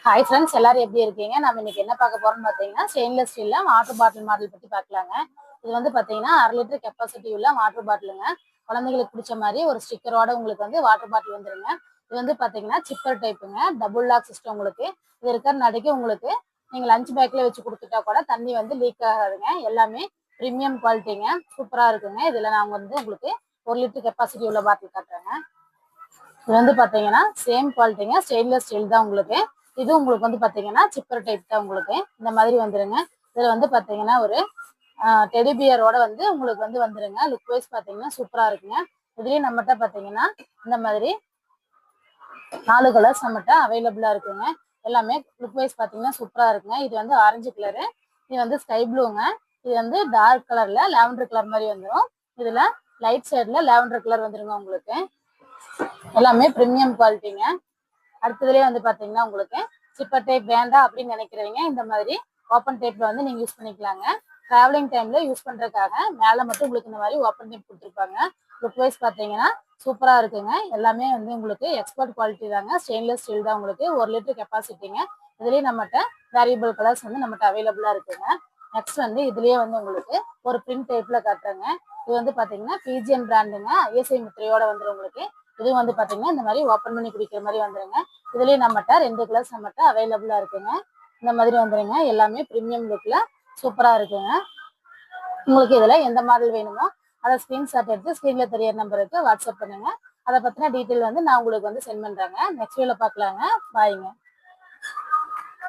Hi friends, எல்லாரும் எப்படி இருக்கீங்க? நம்ம இன்னைக்கு என்ன பார்க்க போறோம்னு பார்த்தீங்கன்னா, ஸ்டெயின்லெஸ் ஸ்டீல்ல வாட்டர் பாட்டில் மாடல் பத்தி பார்க்கலாங்க. இது வந்து பார்த்தீங்கன்னா 1/2 லிட்டர் கெப்பாசிட்டி உள்ள வாட்டர் பாட்டிலுங்க. குழந்தைங்களுக்கு பிடிச்ச மாதிரி ஒரு ஸ்டிக்கரோட உங்களுக்கு வந்து வாட்டர் பாட்டில் வந்துருங்க. இது வந்து பார்த்தீங்கன்னா சிப்பர் டைப்புங்க, டபுள் லாக் சிஸ்டம். உங்களுக்கு இது இருக்கிற நடைக்கு உங்களுக்கு நீங்க லஞ்ச் பேக்ல வச்சு கொடுத்துட்டா கூட தண்ணி வந்து லீக் ஆகாதுங்க. எல்லாமே ப்ரீமியம் குவாலிட்டிங்க, சூப்பரா இருக்குங்க. இதுல நான் வந்து உங்களுக்கு 1 லிட்டர் கெப்பாசிட்டி உள்ள பாட்டில் காட்டுறேங்க. இது வந்து பார்த்தீங்கன்னா சேம் குவாலிட்டிங்க, ஸ்டெயின்லெஸ் ஸ்டீல் தான் உங்களுக்கு. இது உங்களுக்கு வந்து பார்த்தீங்கன்னா சிப்பர் டைப் தான் உங்களுக்கு இந்த மாதிரி வந்துருங்க. இதில் வந்து பார்த்தீங்கன்னா ஒரு டெடிபியரோட வந்து உங்களுக்கு வந்து வந்துருங்க. லுக் வைஸ் பார்த்தீங்கன்னா சூப்பராக இருக்குங்க. இதுலேயும் நம்மகிட்ட பார்த்தீங்கன்னா இந்த மாதிரி 4 கலர்ஸ் நம்மகிட்ட அவைலபிளாக இருக்குங்க. எல்லாமே லுக் வைஸ் பார்த்தீங்கன்னா சூப்பராக இருக்குங்க. இது வந்து ஆரஞ்சு கலரு, இது வந்து ஸ்கை ப்ளூங்க, இது வந்து டார்க் கலரில் லாவெண்டர் கலர் மாதிரி வந்துடும். இதில் லைட் சைடில் லாவெண்டர் கலர் வந்துருங்க உங்களுக்கு. எல்லாமே ப்ரீமியம் குவாலிட்டிங்க. அடுத்ததுலேயே வந்து பார்த்தீங்கன்னா உங்களுக்கு சிப்பர் டைப் வேண்டாம் அப்படின்னு நினைக்கிறவங்க இந்த மாதிரி ஓப்பன் டைப்ல வந்து நீங்கள் யூஸ் பண்ணிக்கலாங்க. ட்ராவலிங் டைம்ல யூஸ் பண்ணுறதுக்காக மேலே மட்டும் உங்களுக்கு இந்த மாதிரி ஓப்பன் டைப் கொடுத்துருப்பாங்க. லுக் வைஸ் பார்த்தீங்கன்னா சூப்பராக இருக்குங்க. எல்லாமே வந்து உங்களுக்கு எக்ஸ்போர்ட் குவாலிட்டி தாங்க. ஸ்டெயின்லெஸ் ஸ்டீல் தான் உங்களுக்கு. 1 லிட்டர் கெப்பாசிட்டிங்க. இதுலேயே நம்மகிட்ட வேரியபிள் கலர்ஸ் வந்து நம்மகிட்ட அவைலபிளாக இருக்குங்க. நெக்ஸ்ட் வந்து இதுலேயே வந்து உங்களுக்கு ஒரு பிரிண்ட் டைப்ல காட்டுறேங்க. இது வந்து பார்த்தீங்கன்னா பிஜிஎன் பிராண்டுங்க, ஐஎஸ்ஐ முத்திரையோட வந்துடும் உங்களுக்கு. இதுவும் வந்து பார்த்தீங்கன்னா இந்த மாதிரி ஓப்பன் பண்ணி குடிக்கிற மாதிரி வந்துருங்க. இதுலேயே நம்மகிட்ட 2 கலர்ஸ் நம்மகிட்ட அவைலபிளாக இருக்குங்க. இந்த மாதிரி வந்துருங்க. எல்லாமே ப்ரீமியம் லுக்கில் சூப்பராக இருக்குங்க. உங்களுக்கு இதில் எந்த மாடல் வேணுமோ அதை ஸ்க்ரீன்ஷாட் எடுத்து ஸ்க்ரீனில் தெரியற நம்பருக்கு வாட்ஸ்அப் பண்ணுங்க. அதை பற்றின டீட்டெயில் வந்து நான் உங்களுக்கு வந்து சென்ட் பண்ணுறேங்க. நெக்ஸ்ட் வீடியோவில் பார்க்கலாங்க. பாய்ங்க.